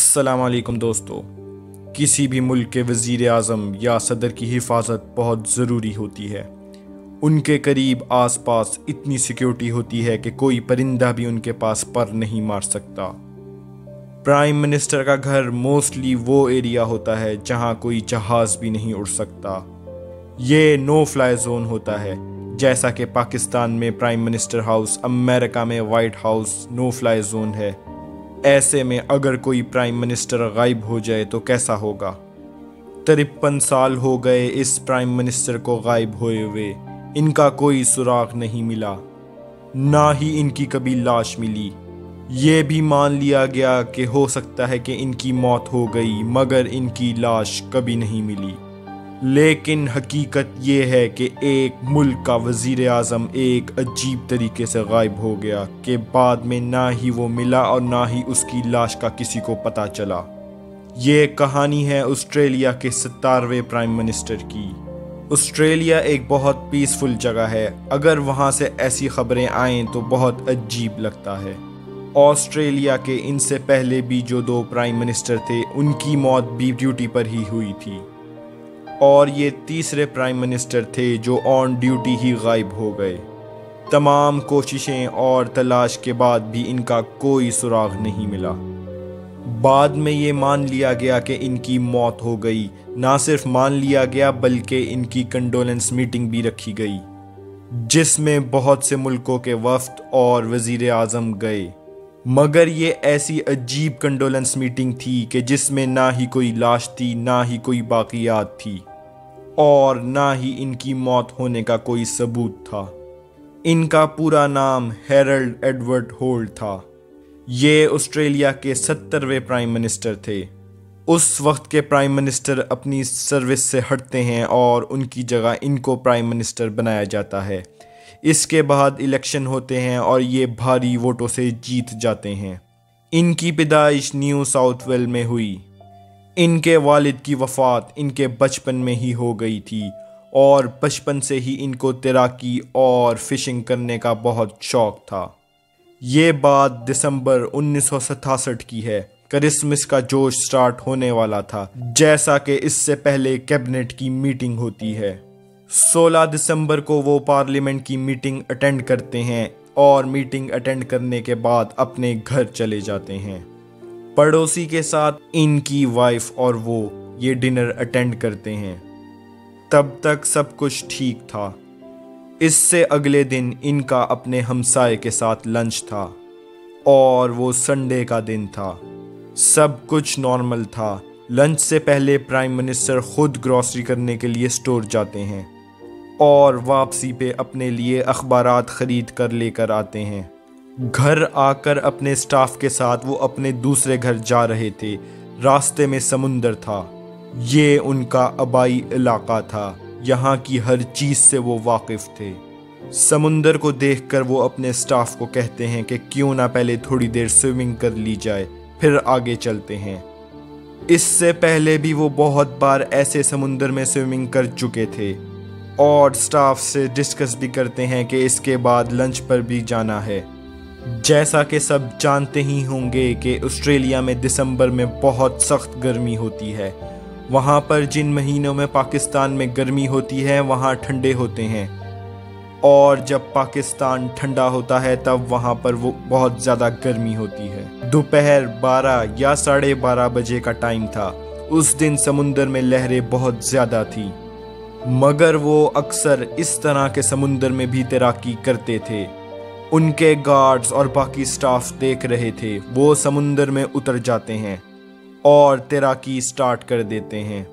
अस्सलाम वालेकुम दोस्तों। किसी भी मुल्क के वज़ीर आज़म या सदर की हिफाजत बहुत ज़रूरी होती है। उनके करीब आसपास इतनी सिक्योरिटी होती है कि कोई परिंदा भी उनके पास पर नहीं मार सकता। प्राइम मिनिस्टर का घर मोस्टली वो एरिया होता है जहां कोई जहाज़ भी नहीं उड़ सकता। ये नो फ्लाई जोन होता है, जैसा कि पाकिस्तान में प्राइम मिनिस्टर हाउस, अमेरिका में white house no fly zone है। ऐसे में अगर कोई प्राइम मिनिस्टर गायब हो जाए तो कैसा होगा। 53 साल हो गए इस प्राइम मिनिस्टर को गायब हुए हुए। इनका कोई सुराग नहीं मिला, ना ही इनकी कभी लाश मिली। ये भी मान लिया गया कि हो सकता है कि इनकी मौत हो गई, मगर इनकी लाश कभी नहीं मिली। लेकिन हकीकत ये है कि एक मुल्क का वज़ीर आज़म एक अजीब तरीके से गायब हो गया कि बाद में ना ही वो मिला और ना ही उसकी लाश का किसी को पता चला। ये कहानी है ऑस्ट्रेलिया के 17वें प्राइम मिनिस्टर की। ऑस्ट्रेलिया एक बहुत पीसफुल जगह है। अगर वहाँ से ऐसी खबरें आएँ तो बहुत अजीब लगता है। ऑस्ट्रेलिया के इनसे पहले भी जो 2 प्राइम मिनिस्टर थे उनकी मौत भी ड्यूटी पर ही हुई थी, और ये तीसरे प्राइम मिनिस्टर थे जो ऑन ड्यूटी ही गायब हो गए। तमाम कोशिशें और तलाश के बाद भी इनका कोई सुराग नहीं मिला। बाद में ये मान लिया गया कि इनकी मौत हो गई। ना सिर्फ मान लिया गया बल्कि इनकी कंडोलेंस मीटिंग भी रखी गई, जिसमें बहुत से मुल्कों के वफ्द और वज़ीर आज़म गए। मगर ये ऐसी अजीब कंडोलेंस मीटिंग थी कि जिसमें ना ही कोई लाश थी, ना ही कोई बाकियात थी, और ना ही इनकी मौत होने का कोई सबूत था। इनका पूरा नाम हैरोल्ड एडवर्ड होल्ट था। ये ऑस्ट्रेलिया के 70वें प्राइम मिनिस्टर थे। उस वक्त के प्राइम मिनिस्टर अपनी सर्विस से हटते हैं और उनकी जगह इनको प्राइम मिनिस्टर बनाया जाता है। इसके बाद इलेक्शन होते हैं और ये भारी वोटों से जीत जाते हैं। इनकी पैदाइश न्यू साउथ वेल में हुई। इनके वालिद की वफ़ात इनके बचपन में ही हो गई थी, और बचपन से ही इनको तैराकी और फिशिंग करने का बहुत शौक़ था। ये बात दिसंबर 1967 की है। क्रिसमस का जोश स्टार्ट होने वाला था, जैसा कि इससे पहले कैबिनेट की मीटिंग होती है। 16 दिसंबर को वो पार्लियामेंट की मीटिंग अटेंड करते हैं और मीटिंग अटेंड करने के बाद अपने घर चले जाते हैं। पड़ोसी के साथ इनकी वाइफ और वो ये डिनर अटेंड करते हैं। तब तक सब कुछ ठीक था। इससे अगले दिन इनका अपने हमसाये के साथ लंच था, और वो संडे का दिन था। सब कुछ नॉर्मल था। लंच से पहले प्राइम मिनिस्टर खुद ग्रॉसरी करने के लिए स्टोर जाते हैं और वापसी पे अपने लिए अखबारात ख़रीद कर लेकर आते हैं। घर आकर अपने स्टाफ के साथ वो अपने दूसरे घर जा रहे थे। रास्ते में समुंदर था। ये उनका आबाई इलाका था। यहाँ की हर चीज़ से वो वाकिफ़ थे। समुंदर को देखकर वो अपने स्टाफ को कहते हैं कि क्यों ना पहले थोड़ी देर स्विमिंग कर ली जाए, फिर आगे चलते हैं। इससे पहले भी वो बहुत बार ऐसे समुंदर में स्विमिंग कर चुके थे, और स्टाफ से डिस्कस भी करते हैं कि इसके बाद लंच पर भी जाना है। जैसा कि सब जानते ही होंगे कि ऑस्ट्रेलिया में दिसंबर में बहुत सख्त गर्मी होती है। वहाँ पर जिन महीनों में पाकिस्तान में गर्मी होती है वहाँ ठंडे होते हैं, और जब पाकिस्तान ठंडा होता है तब वहाँ पर वो बहुत ज़्यादा गर्मी होती है। दोपहर 12 या 12:30 बजे का टाइम था। उस दिन समुंदर में लहरें बहुत ज़्यादा थी, मगर वो अक्सर इस तरह के समुंदर में भी तैराकी करते थे। उनके गार्ड्स और बाकी स्टाफ देख रहे थे। वो समुंदर में उतर जाते हैं और तैराकी स्टार्ट कर देते हैं।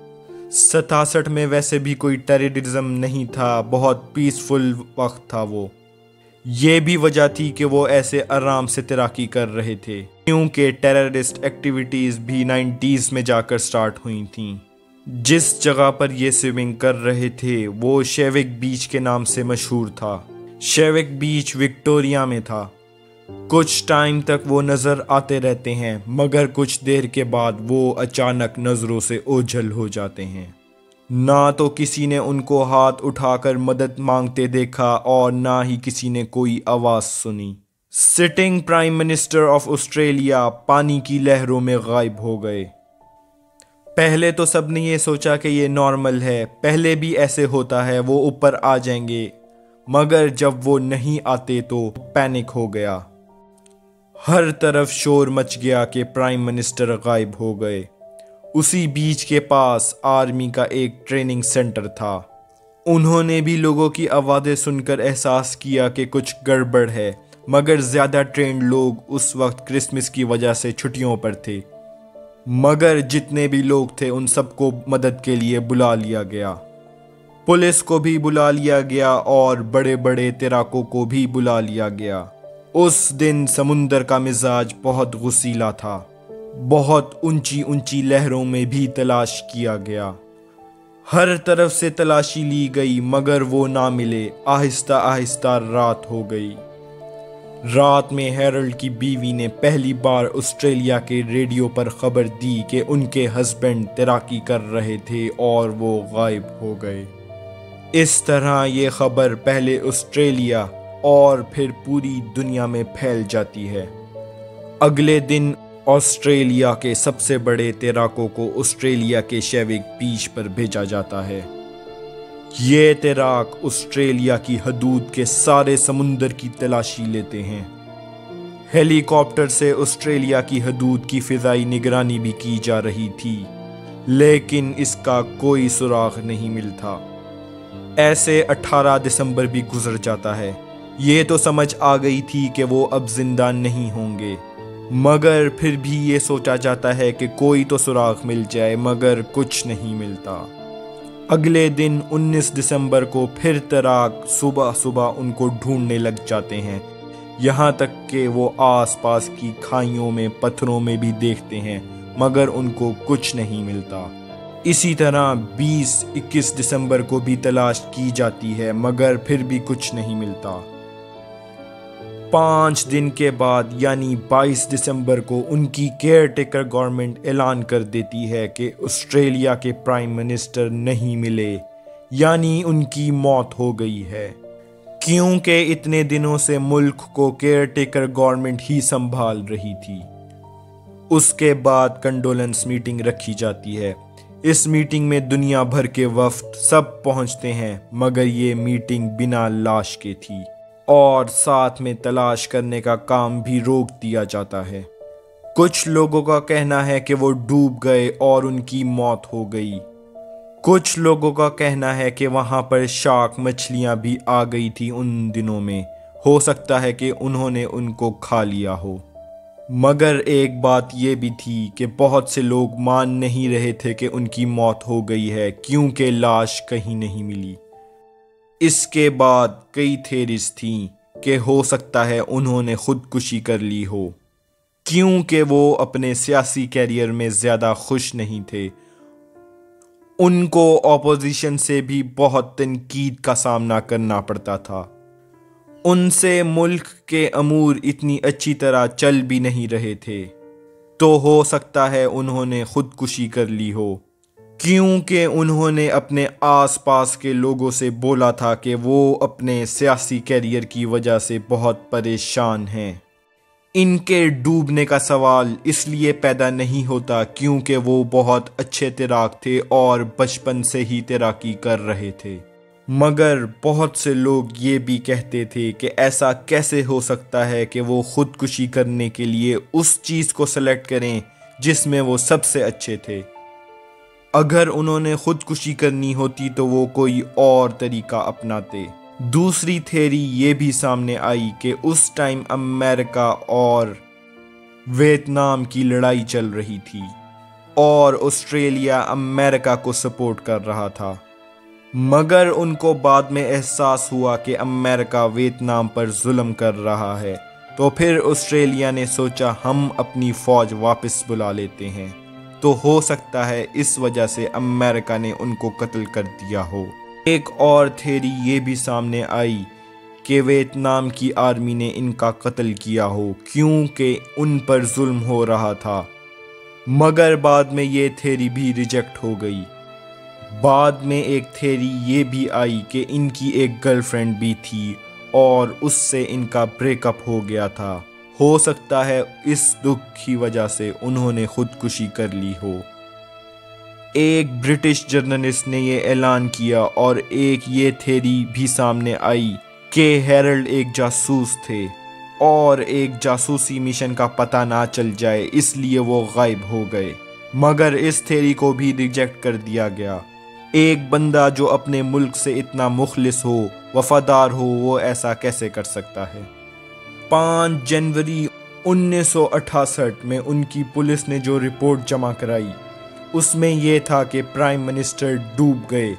67 में वैसे भी कोई टेररिज्म नहीं था, बहुत पीसफुल वक्त था वो। ये भी वजह थी कि वो ऐसे आराम से तैराकी कर रहे थे, क्योंकि टेररिस्ट एक्टिविटीज़ भी 90s में जाकर स्टार्ट हुई थीं। जिस जगह पर ये स्विमिंग कर रहे थे वो शेविक बीच के नाम से मशहूर था। शेविक बीच विक्टोरिया में था। कुछ टाइम तक वो नज़र आते रहते हैं, मगर कुछ देर के बाद वो अचानक नज़रों से ओझल हो जाते हैं। ना तो किसी ने उनको हाथ उठाकर मदद मांगते देखा और ना ही किसी ने कोई आवाज़ सुनी। Sitting prime minister of Australia पानी की लहरों में गायब हो गए। पहले तो सबने ये सोचा कि ये नॉर्मल है, पहले भी ऐसे होता है, वो ऊपर आ जाएंगे। मगर जब वो नहीं आते तो पैनिक हो गया। हर तरफ शोर मच गया कि प्राइम मिनिस्टर गायब हो गए। उसी बीच के पास आर्मी का एक ट्रेनिंग सेंटर था। उन्होंने भी लोगों की आवाज़ें सुनकर एहसास किया कि कुछ गड़बड़ है, मगर ज़्यादा ट्रेंड लोग उस वक्त क्रिसमस की वजह से छुट्टियों पर थे। मगर जितने भी लोग थे उन सबको मदद के लिए बुला लिया गया। पुलिस को भी बुला लिया गया और बड़े बड़े तैराकों को भी बुला लिया गया। उस दिन समुंदर का मिजाज बहुत गुस्सीला था। बहुत ऊंची ऊंची लहरों में भी तलाश किया गया। हर तरफ से तलाशी ली गई मगर वो ना मिले। आहिस्ता आहिस्ता रात हो गई। रात में हेरल्ड की बीवी ने पहली बार ऑस्ट्रेलिया के रेडियो पर खबर दी कि उनके हस्बैंड तैराकी कर रहे थे और वो गायब हो गए। इस तरह ये खबर पहले ऑस्ट्रेलिया और फिर पूरी दुनिया में फैल जाती है। अगले दिन ऑस्ट्रेलिया के सबसे बड़े तैराकों को ऑस्ट्रेलिया के शेविक बीच पर भेजा जाता है। ये तैराक ऑस्ट्रेलिया की हदूद के सारे समुंदर की तलाशी लेते हैं। हेलीकॉप्टर से ऑस्ट्रेलिया की हदूद की फिजाई निगरानी भी की जा रही थी, लेकिन इसका कोई सुराग नहीं मिलता। ऐसे 18 दिसंबर भी गुजर जाता है। ये तो समझ आ गई थी कि वो अब जिंदा नहीं होंगे, मगर फिर भी ये सोचा जाता है कि कोई तो सुराग मिल जाए, मगर कुछ नहीं मिलता। अगले दिन 19 दिसंबर को फिर तैराक सुबह सुबह उनको ढूंढने लग जाते हैं। यहाँ तक कि वो आसपास की खाइयों में पत्थरों में भी देखते हैं, मगर उनको कुछ नहीं मिलता। इसी तरह 20-21 दिसंबर को भी तलाश की जाती है, मगर फिर भी कुछ नहीं मिलता। 5 दिन के बाद यानी 22 दिसंबर को उनकी केयर टेकर गवर्नमेंट ऐलान कर देती है कि ऑस्ट्रेलिया के प्राइम मिनिस्टर नहीं मिले, यानी उनकी मौत हो गई है। क्योंकि इतने दिनों से मुल्क को केयर टेकर गवर्नमेंट ही संभाल रही थी। उसके बाद कंडोलेंस मीटिंग रखी जाती है। इस मीटिंग में दुनिया भर के वफ्द सब पहुंचते हैं, मगर ये मीटिंग बिना लाश के थी और साथ में तलाश करने का काम भी रोक दिया जाता है। कुछ लोगों का कहना है कि वो डूब गए और उनकी मौत हो गई। कुछ लोगों का कहना है कि वहाँ पर शार्क मछलियाँ भी आ गई थी उन दिनों में। हो सकता है कि उन्होंने उनको खा लिया हो। मगर एक बात ये भी थी कि बहुत से लोग मान नहीं रहे थे कि उनकी मौत हो गई है, क्योंकि लाश कहीं नहीं मिली। इसके बाद कई थेरीज थीं कि हो सकता है उन्होंने खुदकुशी कर ली हो, क्योंकि वो अपने सियासी कैरियर में ज़्यादा खुश नहीं थे। उनको ऑपोजिशन से भी बहुत तनकीद का सामना करना पड़ता था। उनसे मुल्क के अमूर इतनी अच्छी तरह चल भी नहीं रहे थे, तो हो सकता है उन्होंने खुदकुशी कर ली हो, क्योंकि उन्होंने अपने आसपास के लोगों से बोला था कि वो अपने सियासी कैरियर की वजह से बहुत परेशान हैं। इनके डूबने का सवाल इसलिए पैदा नहीं होता क्योंकि वो बहुत अच्छे तैराक थे और बचपन से ही तैराकी कर रहे थे। मगर बहुत से लोग ये भी कहते थे कि ऐसा कैसे हो सकता है कि वो खुदकुशी करने के लिए उस चीज़ को सेलेक्ट करें जिसमें वो सबसे अच्छे थे। अगर उन्होंने खुदकुशी करनी होती तो वो कोई और तरीका अपनाते। दूसरी थ्योरी ये भी सामने आई कि उस टाइम अमेरिका और वियतनाम की लड़ाई चल रही थी और ऑस्ट्रेलिया अमेरिका को सपोर्ट कर रहा था। मगर उनको बाद में एहसास हुआ कि अमेरिका वियतनाम पर जुल्म कर रहा है, तो फिर ऑस्ट्रेलिया ने सोचा हम अपनी फ़ौज वापस बुला लेते हैं। तो हो सकता है इस वजह से अमेरिका ने उनको कत्ल कर दिया हो। एक और थ्योरी ये भी सामने आई कि वियतनाम की आर्मी ने इनका कत्ल किया हो क्योंकि उन पर जुल्म हो रहा था, मगर बाद में ये थ्योरी भी रिजेक्ट हो गई। बाद में एक थ्योरी ये भी आई कि इनकी एक गर्लफ्रेंड भी थी और उससे इनका ब्रेकअप हो गया था। हो सकता है इस दुख की वजह से उन्होंने खुदकुशी कर ली हो। एक ब्रिटिश जर्नलिस्ट ने ये ऐलान किया और एक ये थ्योरी भी सामने आई कि हेरल्ड एक जासूस थे और एक जासूसी मिशन का पता ना चल जाए इसलिए वो गायब हो गए, मगर इस थ्योरी को भी रिजेक्ट कर दिया गया। एक बंदा जो अपने मुल्क से इतना मुखलिस हो, वफादार हो, वो ऐसा कैसे कर सकता है। 5 जनवरी 1968 में उनकी पुलिस ने जो रिपोर्ट जमा कराई उसमें यह था कि प्राइम मिनिस्टर डूब गए।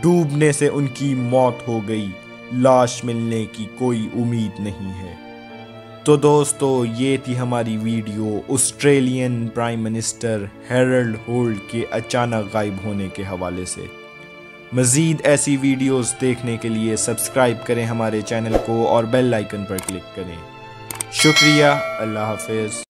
डूबने से उनकी मौत हो गई, लाश मिलने की कोई उम्मीद नहीं है। तो दोस्तों, ये थी हमारी video Australian prime minister Harold Holt के अचानक गायब होने के हवाले से। मज़ीद ऐसी वीडियोस देखने के लिए सब्सक्राइब करें हमारे चैनल को और बेल आइकन पर क्लिक करें। शुक्रिया। अल्लाह हाफिज़।